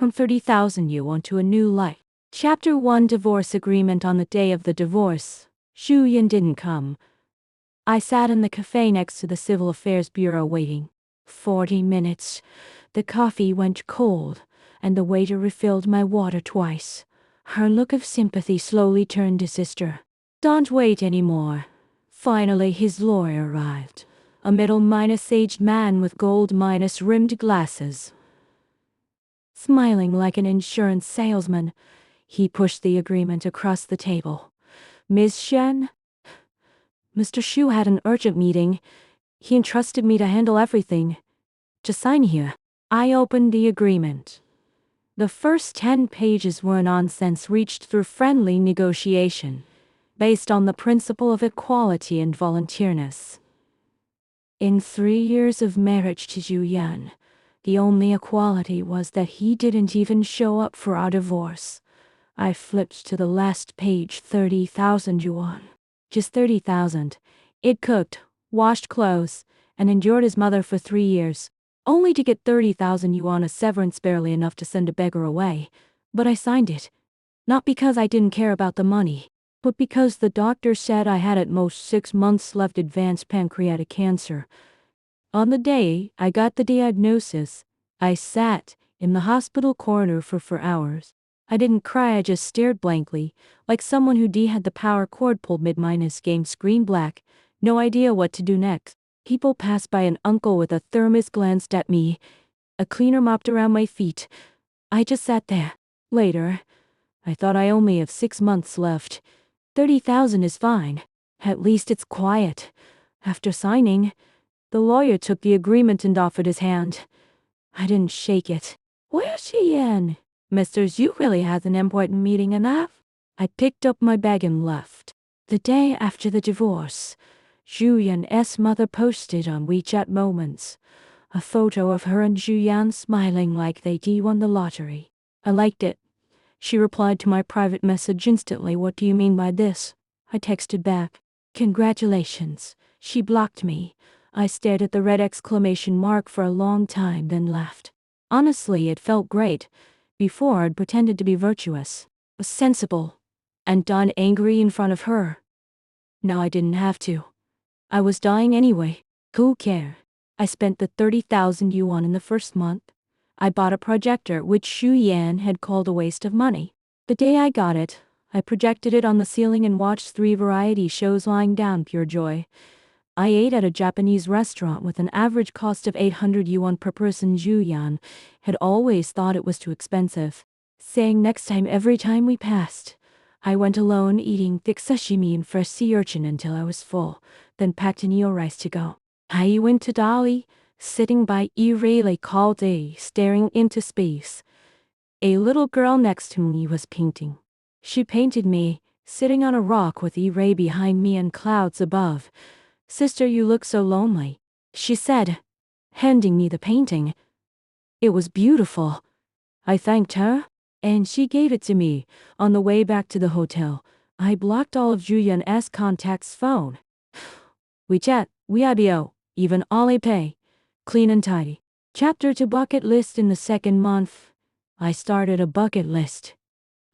from 30,000 yuan to a new life. Chapter 1 Divorce Agreement. On the day of the divorce, Xu Yan didn't come. I sat in the cafe next to the Civil Affairs Bureau waiting. 40 minutes. The coffee went cold, and the waiter refilled my water twice. Her look of sympathy slowly turned to sister. Don't wait anymore. Finally his lawyer arrived. A middle-aged man with gold-rimmed glasses. Smiling like an insurance salesman, he pushed the agreement across the table. Ms. Shen? Mr. Xu had an urgent meeting. He entrusted me to handle everything. Just sign here. I opened the agreement. The first 10 pages were nonsense reached through friendly negotiation, based on the principle of equality and volunteerness. In 3 years of marriage to Xu Yan, the only equality was that he didn't even show up for our divorce. I flipped to the last page. 30,000 yuan. Just 30,000. It cooked, washed clothes, and endured his mother for 3 years, only to get 30,000 yuan as severance, barely enough to send a beggar away. But I signed it. Not because I didn't care about the money, but because the doctor said I had at most 6 months left advanced pancreatic cancer. On the day I got the diagnosis, I sat in the hospital corridor for 4 hours. I didn't cry, I just stared blankly, like someone who had the power cord pulled mid-game screen black, no idea what to do next. People passed by. An uncle with a thermos glanced at me. A cleaner mopped around my feet. I just sat there. Later, I thought I only have 6 months left. 30,000 is fine. At least it's quiet. After signing, the lawyer took the agreement and offered his hand. I didn't shake it. Where's she in? Mr. Xu really has an important meeting enough? I picked up my bag and left. The day after the divorce, Xu Yan's mother posted on WeChat Moments a photo of her and Xu Yan smiling like they won the lottery. I liked it. She replied to my private message instantly. What do you mean by this? I texted back. Congratulations. She blocked me. I stared at the red exclamation mark for a long time, then laughed. Honestly, it felt great. Before, I'd pretended to be virtuous, sensible, and done angry in front of her. Now I didn't have to. I was dying anyway. Who cared? I spent the 30,000 yuan in the first month. I bought a projector, which Xu Yan had called a waste of money. The day I got it, I projected it on the ceiling and watched 3 variety shows lying down, pure joy. I ate at a Japanese restaurant with an average cost of 800 yuan per person. Xu Yan had always thought it was too expensive, saying next time every time we passed. I went alone, eating thick sashimi and fresh sea urchin until I was full, then packed an eel rice to go. I went to Dali, sitting by Lake all day, staring into space. A little girl next to me was painting. She painted me, sitting on a rock with Ray behind me and clouds above. Sister, you look so lonely, she said, handing me the painting. It was beautiful. I thanked her, and she gave it to me. On the way back to the hotel, I blocked all of Xu Yan's contacts' phone. WeChat, Weibo, even Alipay. Clean and tidy. Chapter 2 Bucket List. In the second month, I started a bucket list.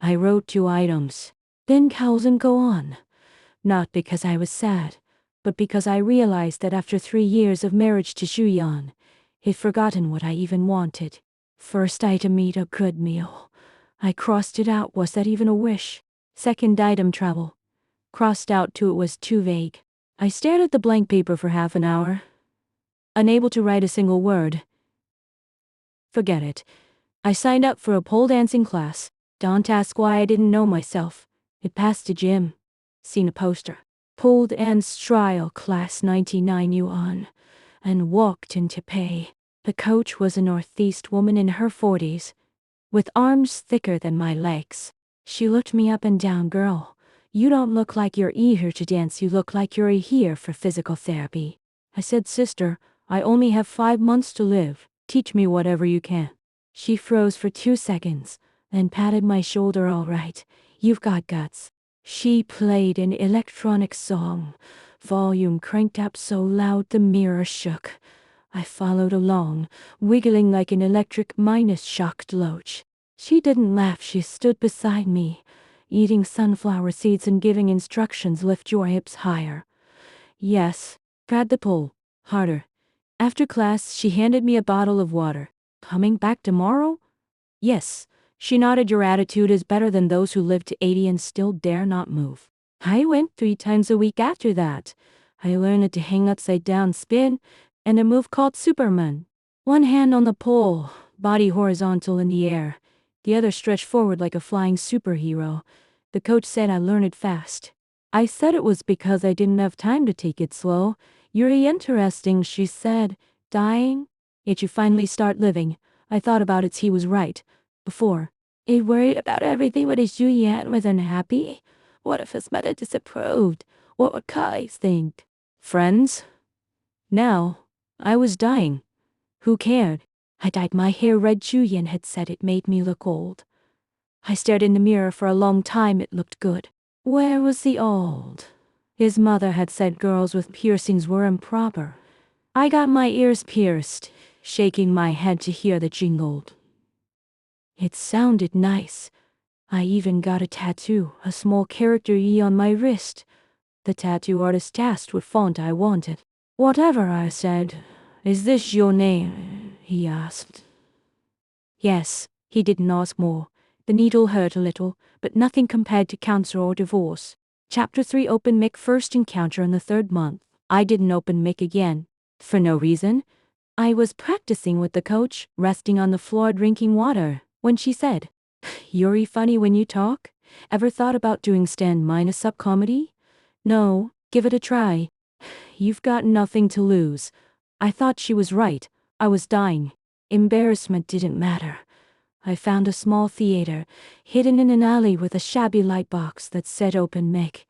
I wrote 2 items. Then cows and go on. Not because I was sad, but because I realized that after 3 years of marriage to Xu Yan, I'd forgotten what I even wanted. First item, eat a good meal. I crossed it out. Was that even a wish? Second item, travel. Crossed out 2. It was too vague. I stared at the blank paper for half an hour, unable to write a single word. Forget it. I signed up for a pole dancing class. Don't ask why, I didn't know myself. It passed to gym. Seen a poster. Pole dance trial class, 99 yuan. And walked in to pay. The coach was a Northeast woman in her 40s, with arms thicker than my legs. She looked me up and down. Girl, you don't look like you're here to dance, you look like you're here for physical therapy. I said, sister, I only have 5 months to live. Teach me whatever you can. She froze for 2 seconds, then patted my shoulder. All right, you've got guts. She played an electronic song, volume cranked up so loud the mirror shook. I followed along, wiggling like an electric minus shocked loach. She didn't laugh, she stood beside me, eating sunflower seeds and giving instructions: lift your hips higher. Yes. Grab the pole. Harder. After class, she handed me a bottle of water. Coming back tomorrow? Yes. She nodded. Your attitude is better than those who live to 80 and still dare not move. I went 3 times a week after that. I learned to hang upside down, spin, and a move called Superman. One hand on the pole, body horizontal in the air, the other stretched forward like a flying superhero. The coach said I learned it fast. I said it was because I didn't have time to take it slow. You're interesting, she said. Dying? Yet you finally start living. I thought about it, he was right. Before, he worried about everything, but his Juliet was unhappy. What if his mother disapproved? What would Kais think? Friends? Now, I was dying. Who cared? I dyed my hair red. Julian had said it made me look old. I stared in the mirror for a long time. It looked good. Where was the old? His mother had said girls with piercings were improper. I got my ears pierced, shaking my head to hear the jingled. It sounded nice. I even got a tattoo, a small character E on my wrist. The tattoo artist asked what font I wanted. Whatever, I said. Is this your name? He asked. Yes, he didn't ask more. The needle hurt a little, but nothing compared to cancer or divorce. Chapter 3. Open mic. First encounter in the 3rd month. I didn't open mic again. For no reason. I was practicing with the coach, resting on the floor drinking water, when she said, "You're funny when you talk. Ever thought about doing stand-up comedy?" No, give it a try. You've got nothing to lose. I thought she was right. I was dying. Embarrassment didn't matter. I found a small theater, hidden in an alley with a shabby light box that said open mic.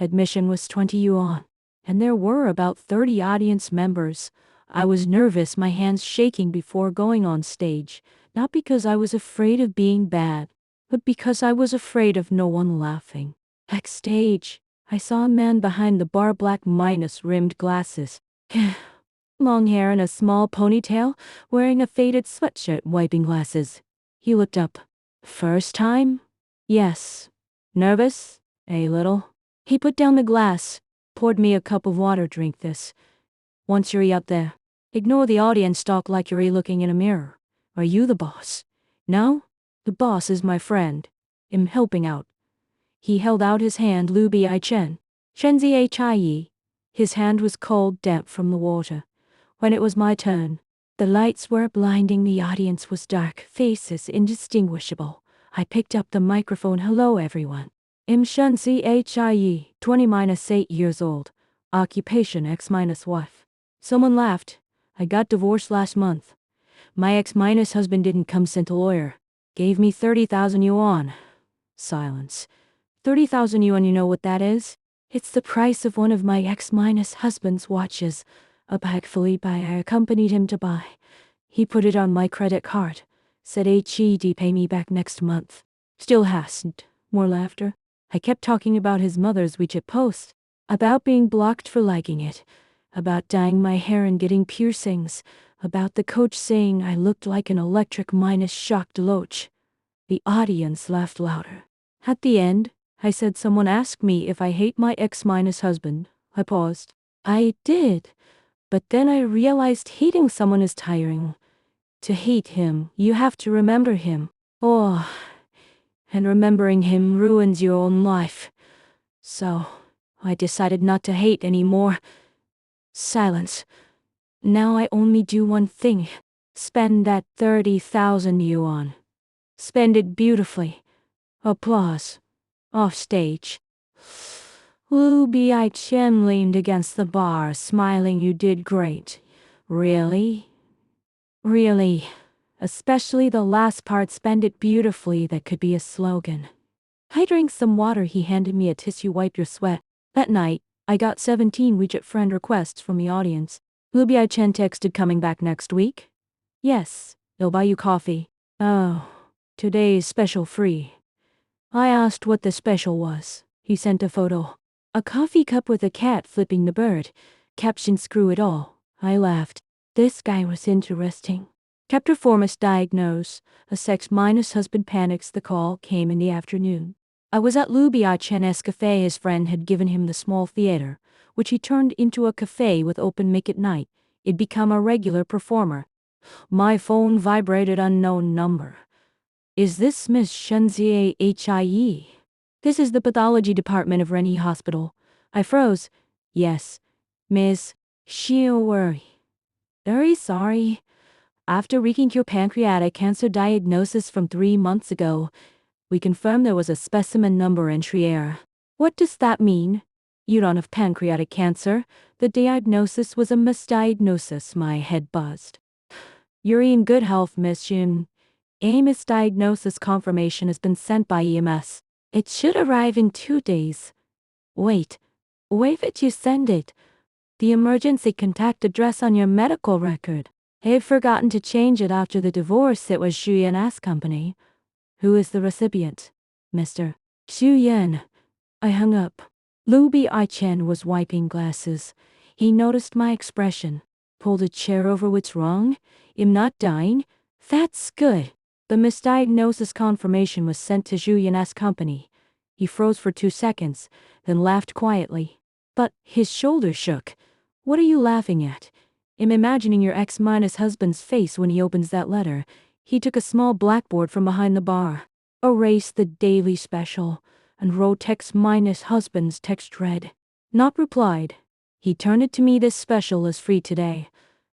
Admission was 20 yuan, and there were about 30 audience members. I was nervous, my hands shaking before going on stage, not because I was afraid of being bad, but because I was afraid of no one laughing. Backstage, I saw a man behind the bar, black minus rimmed glasses. Long hair and a small ponytail, wearing a faded sweatshirt, wiping glasses. He looked up. First time? Yes. Nervous? A little. He put down the glass, poured me a cup of water. Drink this. Once you're up there, ignore the audience, talk like you're looking in a mirror. Are you the boss? No? The boss is my friend. I'm helping out. He held out his hand. Lu Bi Chen. Chen Zi Hie. His hand was cold, damp from the water. When it was my turn, the lights were blinding, the audience was dark, faces indistinguishable. I picked up the microphone. Hello everyone. I'm Shen Chie, 20-8 years old. Occupation ex-wife. Someone laughed. I got divorced last month. My ex-husband didn't come, sent a lawyer. Gave me 30,000 yuan. Silence. 30,000 yuan, you know what that is? It's the price of one of my ex-husband's watches. A bag Philippe I accompanied him to buy. He put it on my credit card. Said he'd pay me back next month. Still hasn't. More laughter. I kept talking about his mother's WeChat post. About being blocked for liking it. About dyeing my hair and getting piercings. About the coach saying I looked like an electric minus shocked loach. The audience laughed louder. At the end, I said, someone asked me if I hate my ex-husband. I paused. I did. But then I realized hating someone is tiring. To hate him, you have to remember him. Oh, and remembering him ruins your own life. So, I decided not to hate anymore. Silence. Now I only do one thing. Spend that 30,000 yuan. Spend it beautifully. Applause. Off stage. Lu Bi Chen leaned against the bar, smiling. You did great. Really? Really. Especially the last part, spend it beautifully. That could be a slogan. I drank some water. He handed me a tissue. Wipe your sweat. That night, I got 17 WeChat friend requests from the audience. Lu Bi Chen texted, coming back next week? Yes, they'll buy you coffee. Oh, today's special free. I asked what the special was. He sent a photo. A coffee cup with a cat flipping the bird. Caption, screw it all. I laughed. This guy was interesting. Chapter 4 Misdiagnose. A sex-minus husband panics. The call came in the afternoon. I was at Lubi Chen's cafe. His friend had given him the small theater, which he turned into a cafe with open mic at night. He'd become a regular performer. My phone vibrated. Unknown number. Is this Miss Shenzhie Hie? This is the pathology department of Rennie Hospital. I froze. Yes, Miss Shiori. Very sorry. After reaching your pancreatic cancer diagnosis from 3 months ago, we confirmed there was a specimen number entry error. What does that mean? You don't have pancreatic cancer. The diagnosis was a misdiagnosis. My head buzzed. You're in good health, Miss Jin. A misdiagnosis confirmation has been sent by EMS. It should arrive in 2 days. Wait did you send it? The emergency contact address on your medical record. I've forgotten to change it after the divorce. It was Xu Yan's company. Who is the recipient? Mr. Xu Yan. I hung up. Lu Chen was wiping glasses. He noticed my expression. Pulled a chair over. What's wrong? I'm not dying. That's good. The misdiagnosis confirmation was sent to Xu Yan's company. He froze for 2 seconds, then laughed quietly. But his shoulders shook. What are you laughing at? I'm imagining your ex-husband's face when he opens that letter. He took a small blackboard from behind the bar, erased the daily special, and wrote ex-husband's text read. Not replied. He turned it to me. This special is free today.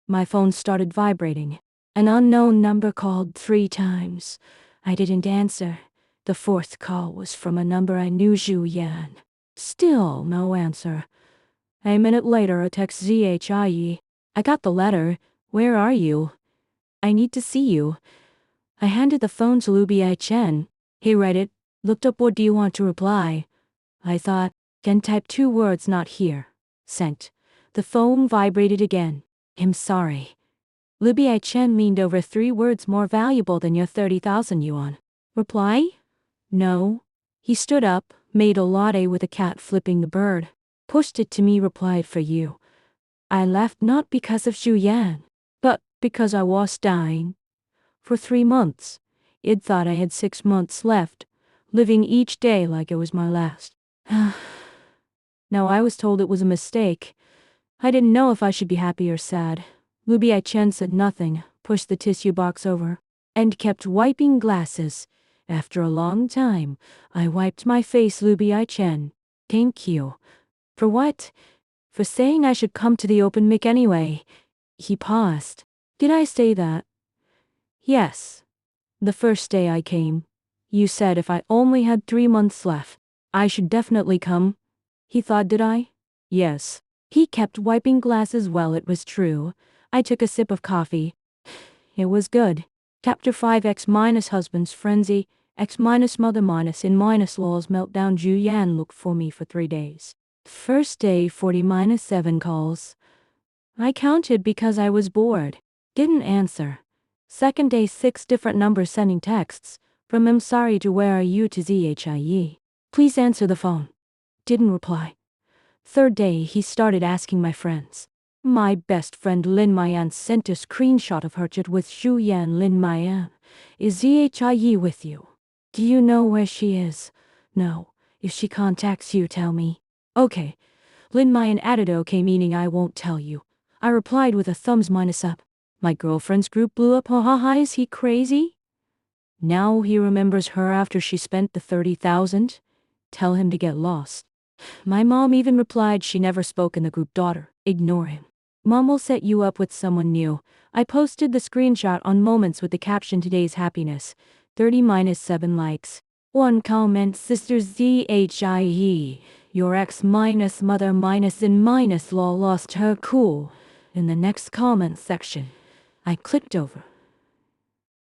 My phone started vibrating. An unknown number called 3 times. I didn't answer. The 4th call was from a number I knew. Xu Yan. Still no answer. A minute later, a text. Zhie. I got the letter. Where are you? I need to see you. I handed the phone to Lu Chen. He read it, looked up. What do you want to reply? I thought, can type 2 words. Not here. Sent. The phone vibrated again. I'm sorry. Lu Chen meaned over 3 words more valuable than your 30,000 yuan. Reply? No. He stood up, made a latte with a cat flipping the bird, pushed it to me. Replied for you. I laughed, not because of Xu Yan, but because I was dying. For 3 months. I'd thought I had 6 months left, living each day like it was my last. Now I was told it was a mistake. I didn't know if I should be happy or sad. Lu Chen said nothing, pushed the tissue box over, and kept wiping glasses. After a long time, I wiped my face. Lu Chen. Thank you. For what? For saying I should come to the open mic anyway. He paused. Did I say that? Yes. The first day I came. You said if I only had 3 months left, I should definitely come. He thought, did I? Yes. He kept wiping glasses. Well, it was true. I took a sip of coffee. It was good. Chapter 5 Ex-husband's frenzy. Ex-mother-in-law's meltdown. Xu Yan looked for me for 3 days. First day 40-7 calls. I counted because I was bored. Didn't answer. Second day 6 different numbers sending texts. From I'm sorry to where are you to Zhie. Please answer the phone. Didn't reply. Third day he started asking my friends. My best friend Lin Mayan sent a screenshot of her chat with Xu Yan. Lin Mayan. Is Zhie with you? Do you know where she is? No. If she contacts you, tell me. Okay. Lin Mayan added okay, meaning I won't tell you. I replied with a thumbs minus up. My girlfriend's group blew up. Ha, is he crazy? Now he remembers her after she spent the 30,000? Tell him to get lost. My mom even replied she never spoke in the group. Daughter, ignore him. Mom will set you up with someone new. I posted the screenshot on Moments with the caption today's happiness. 30-7 likes. 1 comment. Sisters Zhie. Your ex-mother-in-law lost her cool. In the next comment section, I clicked over.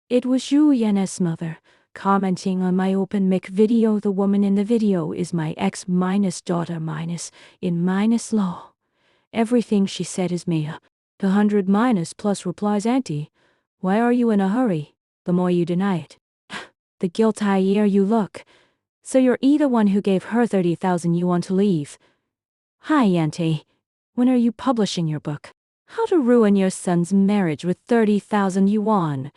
It was Xu Yan's mother, commenting on my open mic video. The woman in the video is my ex-daughter-in-law. Everything she said is Mia. The 100 plus replies, Auntie, why are you in a hurry? The more you deny it, the guiltier you look. So you're the one who gave her 30,000 yuan to leave. Hi, Auntie. When are you publishing your book? How to ruin your son's marriage with 30,000 yuan.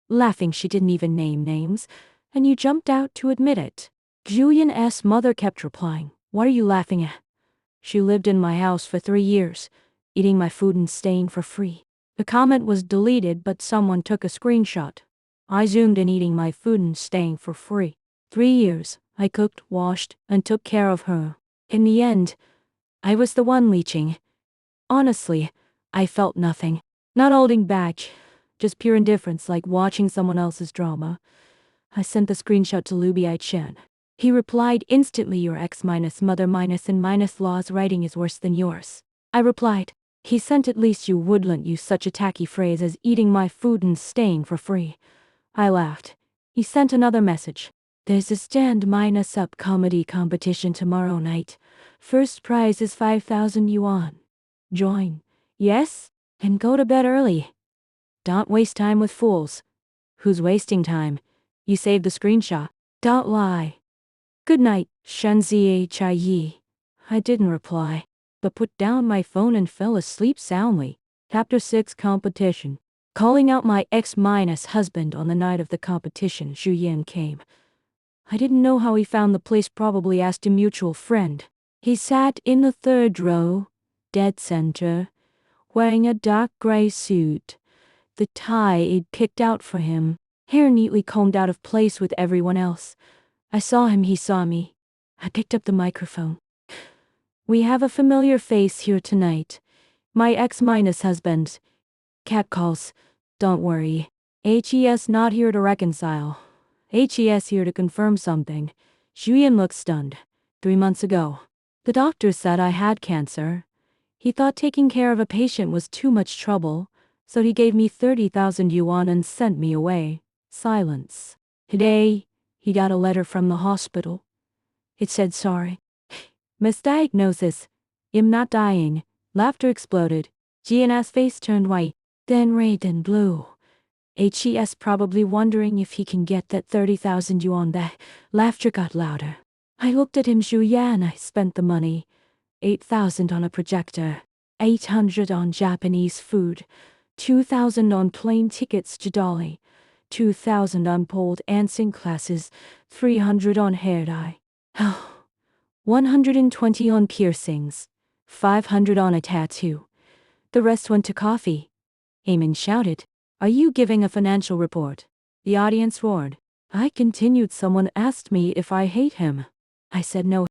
Laughing, she didn't even name names, and you jumped out to admit it. Julian's mother kept replying, "What are you laughing at? She lived in my house for 3 years, eating my food and staying for free." The comment was deleted, but someone took a screenshot. I zoomed in, eating my food and staying for free. 3 years, I cooked, washed, and took care of her. In the end, I was the one leeching. Honestly, I felt nothing. Not holding back, just pure indifference, like watching someone else's drama. I sent the screenshot to Lu Chen. He replied instantly, "Your ex minus mother minus and minus law's writing is worse than yours." I replied. He sent, "At least you wouldn't use such a tacky phrase as eating my food and staying for free." I laughed. He sent another message. "There's a stand minus up comedy competition tomorrow night. First prize is 5,000 yuan. Join. Yes? And go to bed early. Don't waste time with fools." Who's wasting time? You saved the screenshot. Don't lie. Good night, Shenzi Yi. I didn't reply, but put down my phone and fell asleep soundly. Chapter 6 Competition. Calling out my ex-husband on the night of the competition, Xu Yan came. I didn't know how he found the place, probably asked a mutual friend. He sat in the third row, dead center, wearing a dark gray suit, the tie he'd picked out for him, hair neatly combed out of place with everyone else. I saw him, he saw me. I picked up the microphone. "We have a familiar face here tonight. My ex-husband. Cat calls. Don't worry. HES not here to reconcile. HES here to confirm something." Julian looked stunned. 3 months ago, the doctor said I had cancer. He thought taking care of a patient was too much trouble, so he gave me 30,000 yuan and sent me away. Silence. Today, he got a letter from the hospital. It said, "Sorry. Misdiagnosis. I'm not dying." Laughter exploded. Gianna's face turned white, then red and blue. HES probably wondering if he can get that 30,000 yuan back. Laughter got louder. I looked at him. Zhu Yan, I spent the money. 8,000 on a projector, 800 on Japanese food, 2,000 on plane tickets to Dolly, 2,000 on pole dancing classes, 300 on hair dye. 120 on piercings, 500 on a tattoo. The rest went to coffee. Eamon shouted, "Are you giving a financial report?" The audience roared. I continued. "Someone asked me if I hate him. I said no."